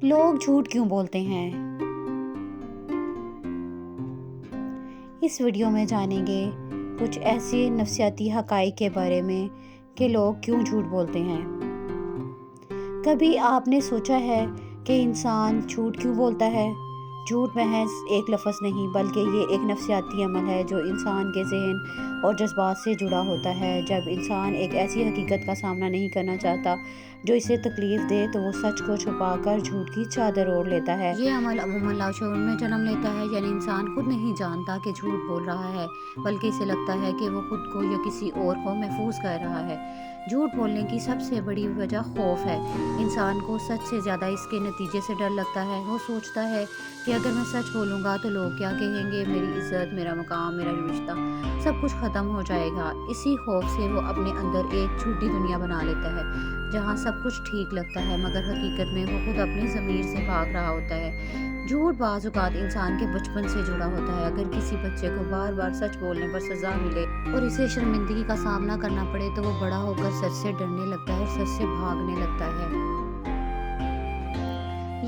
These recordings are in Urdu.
لوگ جھوٹ کیوں بولتے ہیں؟ اس ویڈیو میں جانیں گے کچھ ایسے نفسیاتی حقائق کے بارے میں کہ لوگ کیوں جھوٹ بولتے ہیں۔ کبھی آپ نے سوچا ہے کہ انسان جھوٹ کیوں بولتا ہے؟ جھوٹ محض ایک لفظ نہیں بلکہ یہ ایک نفسیاتی عمل ہے جو انسان کے ذہن اور جذبات سے جڑا ہوتا ہے۔ جب انسان ایک ایسی حقیقت کا سامنا نہیں کرنا چاہتا جو اسے تکلیف دے تو وہ سچ کو چھپا کر جھوٹ کی چادر اوڑھ لیتا ہے۔ یہ عمل عموماً لاشعور میں جنم لیتا ہے، یعنی انسان خود نہیں جانتا کہ جھوٹ بول رہا ہے، بلکہ اسے لگتا ہے کہ وہ خود کو یا کسی اور کو محفوظ کر رہا ہے۔ جھوٹ بولنے کی سب سے بڑی وجہ خوف ہے۔ انسان کو سچ سے زیادہ اس کے نتیجے سے ڈر لگتا ہے۔ وہ سوچتا ہے کہ اگر میں سچ بولوں گا تو لوگ کیا کہیں گے، میری عزت، میرا مقام، میرا رشتہ، سب کچھ ختم ہو جائے گا۔ اسی خوف سے وہ اپنے اندر ایک جھوٹی دنیا بنا لیتا ہے جہاں سب کچھ ٹھیک لگتا ہے، مگر حقیقت میں وہ خود اپنی ضمیر سے بھاگ رہا ہوتا ہے۔ جھوٹ بعض اوقات انسان کے بچپن سے جڑا ہوتا ہے۔ اگر کسی بچے کو بار بار سچ بولنے پر سزا ملے اور اسے شرمندگی کا سامنا کرنا پڑے تو وہ بڑا ہو کر سچ سے ڈرنے لگتا ہے اور سچ سے بھاگنے لگتا ہے۔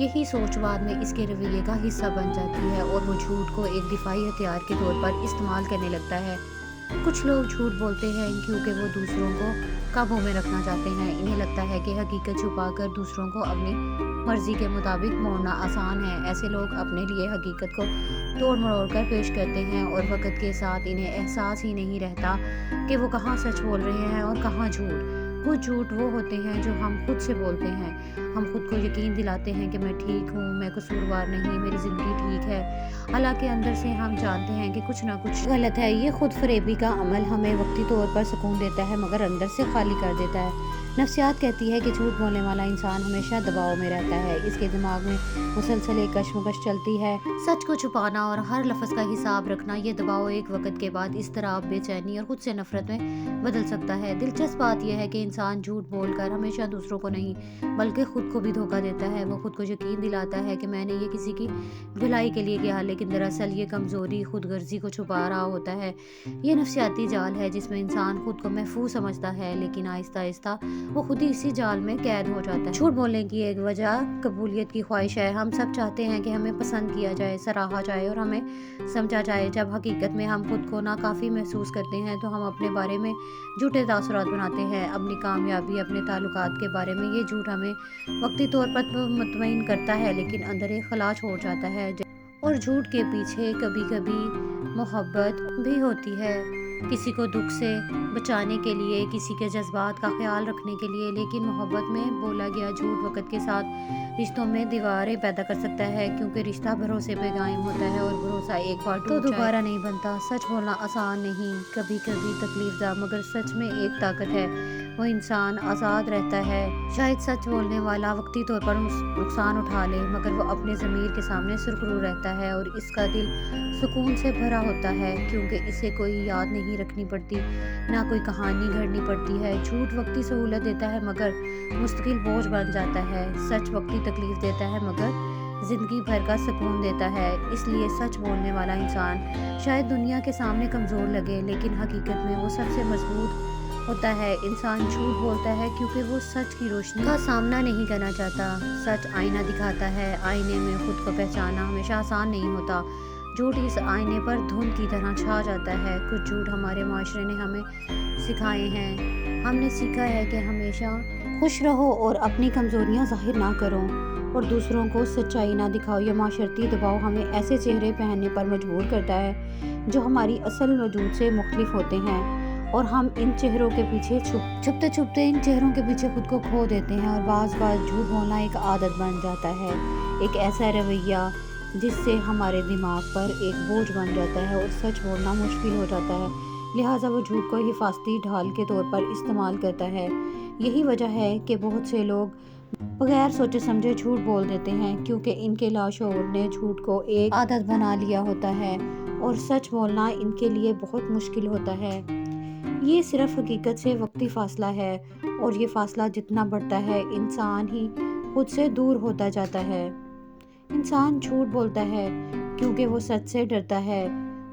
یہی سوچ بعد میں اس کے رویے کا حصہ بن جاتی ہے اور وہ جھوٹ کو ایک دفاعی ہتھیار کے طور پر استعمال کرنے لگتا ہے۔ کچھ لوگ جھوٹ بولتے ہیں کیونکہ وہ دوسروں کو قابو میں رکھنا چاہتے ہیں۔ انہیں لگتا ہے کہ حقیقت چھپا کر دوسروں کو اپنی مرضی کے مطابق موڑنا آسان ہے۔ ایسے لوگ اپنے لیے حقیقت کو توڑ مروڑ کر پیش کرتے ہیں اور وقت کے ساتھ انہیں احساس ہی نہیں رہتا کہ وہ کہاں سچ بول رہے ہیں اور کہاں جھوٹ۔ کچھ جھوٹ وہ ہوتے ہیں جو ہم خود سے بولتے ہیں۔ ہم خود کو یقین دلاتے ہیں کہ میں ٹھیک ہوں، میں قصوروار نہیں، میری زندگی ٹھیک ہے، حالانکہ اندر سے ہم جانتے ہیں کہ کچھ نہ کچھ غلط ہے۔ یہ خود فریبی کا عمل ہمیں وقتی طور پر سکون دیتا ہے مگر اندر سے خالی کر دیتا ہے۔ نفسیات کہتی ہے کہ جھوٹ بولنے والا انسان ہمیشہ دباؤ میں رہتا ہے۔ اس کے دماغ میں مسلسل ایک کشمکش چلتی ہے۔ سچ کو چھپانا اور ہر لفظ کا حساب رکھنا، یہ دباؤ ایک وقت کے بعد اضطراب، بے چینی اور خود سے نفرت میں بدل سکتا ہے۔ دلچسپ بات یہ ہے کہ انسان جھوٹ بول کر ہمیشہ دوسروں کو نہیں بلکہ خود کو بھی دھوکہ دیتا ہے۔ وہ خود کو یقین دلاتا ہے کہ میں نے یہ کسی کی بھلائی کے لیے کیا، لیکن دراصل یہ کمزوری، خود غرضی کو چھپا رہا ہوتا ہے۔ یہ نفسیاتی جال ہے جس میں انسان خود کو محفوظ سمجھتا ہے لیکن آہستہ آہستہ وہ خود ہی اسی جال میں قید ہو جاتا ہے۔ جھوٹ بولنے کی ایک وجہ قبولیت کی خواہش ہے۔ ہم سب چاہتے ہیں کہ ہمیں پسند کیا جائے، سراہا جائے اور ہمیں سمجھا جائے۔ جب حقیقت میں ہم خود کو ناکافی محسوس کرتے ہیں تو ہم اپنے بارے میں جھوٹے تاثرات بناتے ہیں۔ اپنی کامیابی، اپنے تعلقات کے بارے میں یہ جھوٹ ہمیں وقتی طور پر مطمئن کرتا ہے لیکن اندر ایک خلا چھوڑ جاتا ہے۔ اور جھوٹ کے پیچھے کبھی کبھی محبت بھی ہوتی ہے، کسی کو دکھ سے بچانے کے لیے، کسی کے جذبات کا خیال رکھنے کے لیے۔ لیکن محبت میں بولا گیا جھوٹ وقت کے ساتھ رشتوں میں دیواریں پیدا کر سکتا ہے، کیونکہ رشتہ بھروسے پہ قائم ہوتا ہے اور بھروسہ ایک بار تو دوبارہ نہیں بنتا۔ سچ بولنا آسان نہیں، کبھی کبھی تکلیف دہ، مگر سچ میں ایک طاقت ہے۔ وہ انسان آزاد رہتا ہے۔ شاید سچ بولنے والا وقتی طور پر نقصان اٹھا لے مگر وہ اپنے ضمیر کے سامنے سرخرو رہتا ہے اور اس کا دل سکون سے بھرا ہوتا ہے، کیونکہ اسے کوئی یاد نہیں رکھنی پڑتی، نہ کوئی کہانی گھڑنی پڑتی ہے۔ جھوٹ وقتی سہولت دیتا ہے مگر مستقل بوجھ بن جاتا ہے۔ سچ وقتی تکلیف دیتا ہے مگر زندگی بھر کا سکون دیتا ہے۔ اس لیے سچ بولنے والا انسان شاید دنیا کے سامنے کمزور لگے لیکن حقیقت میں وہ سب سے مضبوط ہوتا ہے۔ انسان جھوٹ بولتا ہے کیونکہ وہ سچ کی روشنی کا سامنا نہیں کرنا چاہتا۔ سچ آئینہ دکھاتا ہے، آئینے میں خود کو پہچاننا ہمیشہ آسان نہیں ہوتا۔ جھوٹ اس آئینے پر دھند کی طرح چھا جاتا ہے۔ کچھ جھوٹ ہمارے معاشرے نے ہمیں سکھائے ہیں۔ ہم نے سیکھا ہے کہ ہمیشہ خوش رہو اور اپنی کمزوریاں ظاہر نہ کرو اور دوسروں کو سچائی نہ دکھاؤ۔ یہ معاشرتی دباؤ ہمیں ایسے چہرے پہننے پر مجبور کرتا ہے جو ہماری اصل وجود سے مختلف ہوتے ہیں اور ہم ان چہروں کے پیچھے چھپتے چھپتے ان چہروں کے پیچھے خود کو کھو دیتے ہیں اور بعض جھوٹ بولنا ایک عادت بن جاتا ہے، ایک ایسا رویہ جس سے ہمارے دماغ پر ایک بوجھ بن جاتا ہے اور سچ بولنا مشکل ہو جاتا ہے۔ لہٰذا وہ جھوٹ کو حفاظتی ڈھال کے طور پر استعمال کرتا ہے۔ یہی وجہ ہے کہ بہت سے لوگ بغیر سوچے سمجھے جھوٹ بول دیتے ہیں، کیونکہ ان کے لاشعور نے جھوٹ کو ایک عادت بنا لیا ہوتا ہے اور سچ بولنا ان کے لیے بہت مشکل ہوتا ہے۔ یہ صرف حقیقت سے وقتی فاصلہ ہے اور یہ فاصلہ جتنا بڑھتا ہے انسان ہی خود سے دور ہوتا جاتا ہے۔ انسان جھوٹ بولتا ہے کیونکہ وہ سچ سے ڈرتا ہے،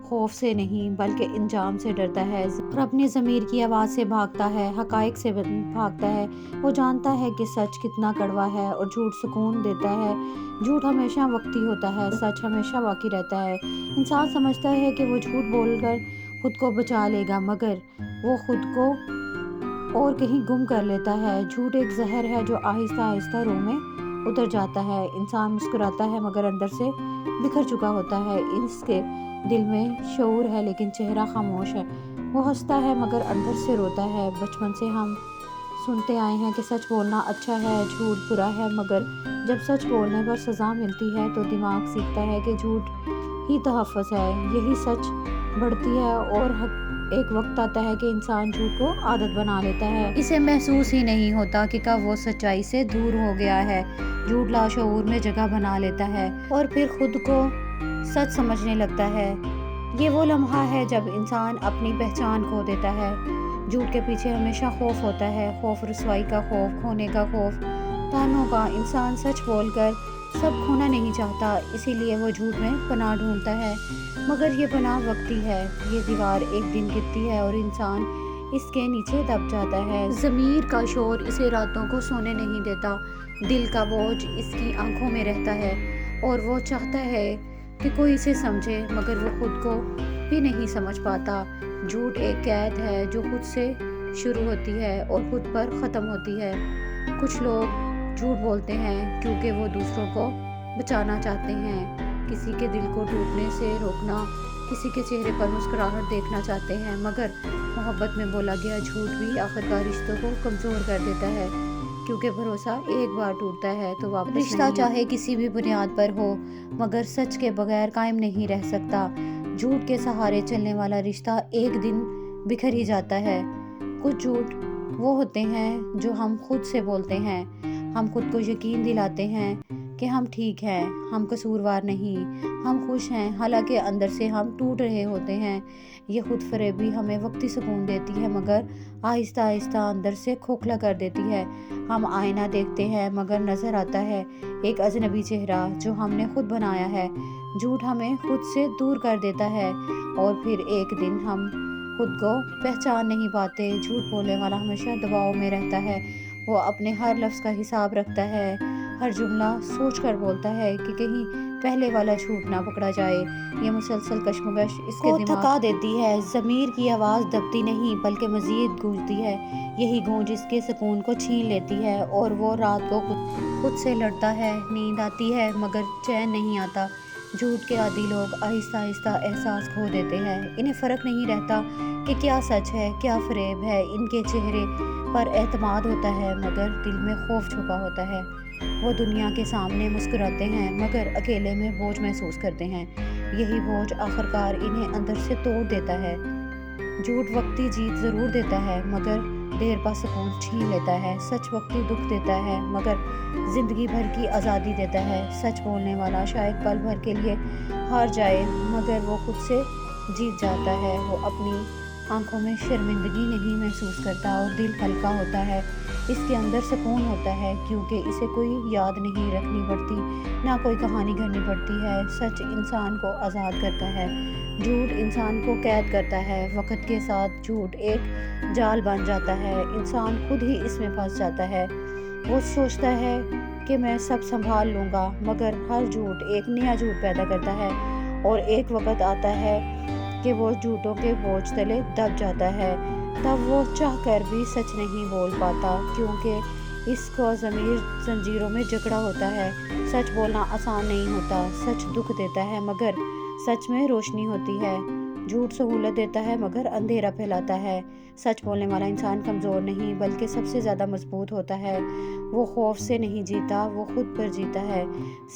خوف سے نہیں بلکہ انجام سے ڈرتا ہے اور اپنے ضمیر کی آواز سے بھاگتا ہے، حقائق سے بھاگتا ہے۔ وہ جانتا ہے کہ سچ کتنا کڑوا ہے اور جھوٹ سکون دیتا ہے۔ جھوٹ ہمیشہ وقتی ہوتا ہے، سچ ہمیشہ باقی رہتا ہے۔ انسان سمجھتا ہے کہ وہ جھوٹ بول کر خود کو بچا لے گا، مگر وہ خود کو اور کہیں گم کر لیتا ہے۔ جھوٹ ایک زہر ہے جو آہستہ آہستہ روح میں اتر جاتا ہے۔ انسان مسکراتا ہے مگر اندر سے بکھر چکا ہوتا ہے۔ اس کے دل میں شعور ہے لیکن چہرہ خاموش ہے۔ وہ ہنستا ہے مگر اندر سے روتا ہے۔ بچپن سے ہم سنتے آئے ہیں کہ سچ بولنا اچھا ہے، جھوٹ برا ہے، مگر جب سچ بولنے پر سزا ملتی ہے تو دماغ سیکھتا ہے کہ جھوٹ ہی تحفظ ہے۔ یہی سچ بڑھتی ہے اور ایک وقت آتا ہے کہ انسان جھوٹ کو عادت بنا لیتا ہے۔ اسے محسوس ہی نہیں ہوتا کہ کب وہ سچائی سے دور ہو گیا ہے۔ جھوٹ لاشعور میں جگہ بنا لیتا ہے اور پھر خود کو سچ سمجھنے لگتا ہے۔ یہ وہ لمحہ ہے جب انسان اپنی پہچان کھو دیتا ہے۔ جھوٹ کے پیچھے ہمیشہ خوف ہوتا ہے، خوف رسوائی کا، خوف کھونے کا، خوف تانوں کا۔ انسان سچ بول کر سب کھونا نہیں چاہتا، اسی لیے وہ جھوٹ میں پناہ ڈھونڈتا ہے، مگر یہ پناہ وقتی ہے۔ یہ دیوار ایک دن گرتی ہے اور انسان اس کے نیچے دب جاتا ہے۔ ضمیر کا شور اسے راتوں کو سونے نہیں دیتا، دل کا بوجھ اس کی آنکھوں میں رہتا ہے اور وہ چاہتا ہے کہ کوئی اسے سمجھے، مگر وہ خود کو بھی نہیں سمجھ پاتا۔ جھوٹ ایک قید ہے جو خود سے شروع ہوتی ہے اور خود پر ختم ہوتی ہے۔ کچھ لوگ جھوٹ بولتے ہیں کیونکہ وہ دوسروں کو بچانا چاہتے ہیں، کسی کے دل کو ٹوٹنے سے روکنا، کسی کے چہرے پر مسکراہٹ دیکھنا چاہتے ہیں، مگر محبت میں بولا گیا جھوٹ بھی آخرکار رشتوں کو کمزور کر دیتا ہے، کیونکہ بھروسہ ایک بار ٹوٹتا ہے تو واپس نہیں۔ رشتہ چاہے کسی بھی بنیاد پر ہو مگر سچ کے بغیر قائم نہیں رہ سکتا۔ جھوٹ کے سہارے چلنے والا رشتہ ایک دن بکھر ہی جاتا ہے۔ کچھ جھوٹ وہ ہوتے ہیں جو ہم خود سے بولتے ہیں۔ ہم خود کو یقین دلاتے ہیں کہ ہم ٹھیک ہیں، ہم قصوروار نہیں، ہم خوش ہیں، حالانکہ اندر سے ہم ٹوٹ رہے ہوتے ہیں۔ یہ خود فریبی ہمیں وقتی سکون دیتی ہے مگر آہستہ آہستہ اندر سے کھوکھلا کر دیتی ہے۔ ہم آئینہ دیکھتے ہیں مگر نظر آتا ہے ایک اجنبی چہرہ جو ہم نے خود بنایا ہے۔ جھوٹ ہمیں خود سے دور کر دیتا ہے اور پھر ایک دن ہم خود کو پہچان نہیں پاتے۔ جھوٹ بولنے والا ہمیشہ دباؤ میں رہتا ہے۔ وہ اپنے ہر لفظ کا حساب رکھتا ہے، ہر جملہ سوچ کر بولتا ہے کہ کہیں پہلے والا جھوٹ نہ پکڑا جائے۔ یہ مسلسل کشمکش اس کے دماغ کو تھکا دیتی ہے۔ ضمیر کی آواز دبتی نہیں بلکہ مزید گونجتی ہے۔ یہی گونج اس کے سکون کو چھین لیتی ہے اور وہ رات کو خود سے لڑتا ہے۔ نیند آتی ہے مگر چین نہیں آتا۔ جھوٹ کے عادی لوگ آہستہ آہستہ احساس کھو دیتے ہیں۔ انہیں فرق نہیں رہتا کہ کیا سچ ہے، کیا فریب ہے۔ ان کے چہرے پر اعتماد ہوتا ہے مگر دل میں خوف چھپا ہوتا ہے۔ وہ دنیا کے سامنے مسکراتے ہیں مگر اکیلے میں بوجھ محسوس کرتے ہیں۔ یہی بوجھ آخرکار انہیں اندر سے توڑ دیتا ہے۔ جھوٹ وقتی جیت ضرور دیتا ہے مگر دیر پا سکون چھین لیتا ہے۔ سچ وقتی دکھ دیتا ہے مگر زندگی بھر کی آزادی دیتا ہے۔ سچ بولنے والا شاید پل بھر کے لیے ہار جائے مگر وہ خود سے جیت جاتا ہے۔ وہ اپنی آنکھوں میں شرمندگی نہیں محسوس کرتا اور دل ہلکا ہوتا ہے۔ اس کے اندر سکون ہوتا ہے کیونکہ اسے کوئی یاد نہیں رکھنی پڑتی، نہ کوئی کہانی گھڑنی پڑتی ہے۔ سچ انسان کو آزاد کرتا ہے، جھوٹ انسان کو قید کرتا ہے۔ وقت کے ساتھ جھوٹ ایک جال بن جاتا ہے، انسان خود ہی اس میں پھنس جاتا ہے۔ وہ سوچتا ہے کہ میں سب سنبھال لوں گا مگر ہر جھوٹ ایک نیا جھوٹ پیدا کرتا ہے اور ایک وقت آتا ہے کہ وہ جھوٹوں کے بوجھ تلے دب جاتا ہے۔ تب وہ چاہ کر بھی سچ نہیں بول پاتا کیونکہ اس کو ضمیر زنجیروں میں جکڑا ہوتا ہے۔ سچ بولنا آسان نہیں ہوتا، سچ دکھ دیتا ہے مگر سچ میں روشنی ہوتی ہے۔ جھوٹ سہولت دیتا ہے مگر اندھیرا پھیلاتا ہے۔ سچ بولنے والا انسان کمزور نہیں بلکہ سب سے زیادہ مضبوط ہوتا ہے۔ وہ خوف سے نہیں جیتا، وہ خود پر جیتا ہے۔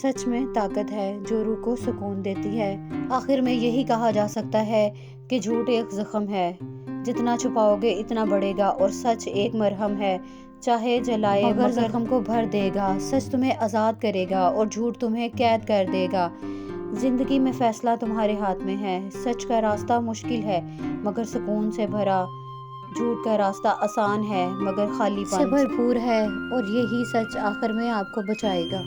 سچ میں طاقت ہے جو روح کو سکون دیتی ہے۔ آخر میں یہی کہا جا سکتا ہے کہ جھوٹ ایک زخم ہے، جتنا چھپاؤ گے اتنا بڑھے گا، اور سچ ایک مرہم ہے، چاہے جلائے مگر زخم کو بھر دے گا۔ سچ تمہیں آزاد کرے گا اور جھوٹ تمہیں قید کر دے گا۔ زندگی میں فیصلہ تمہارے ہاتھ میں ہے۔ سچ کا راستہ مشکل ہے مگر سکون سے بھرا، جھوٹ کا راستہ آسان ہے مگر خالی پن سے بھرپور ہے، اور یہی سچ آخر میں آپ کو بچائے گا۔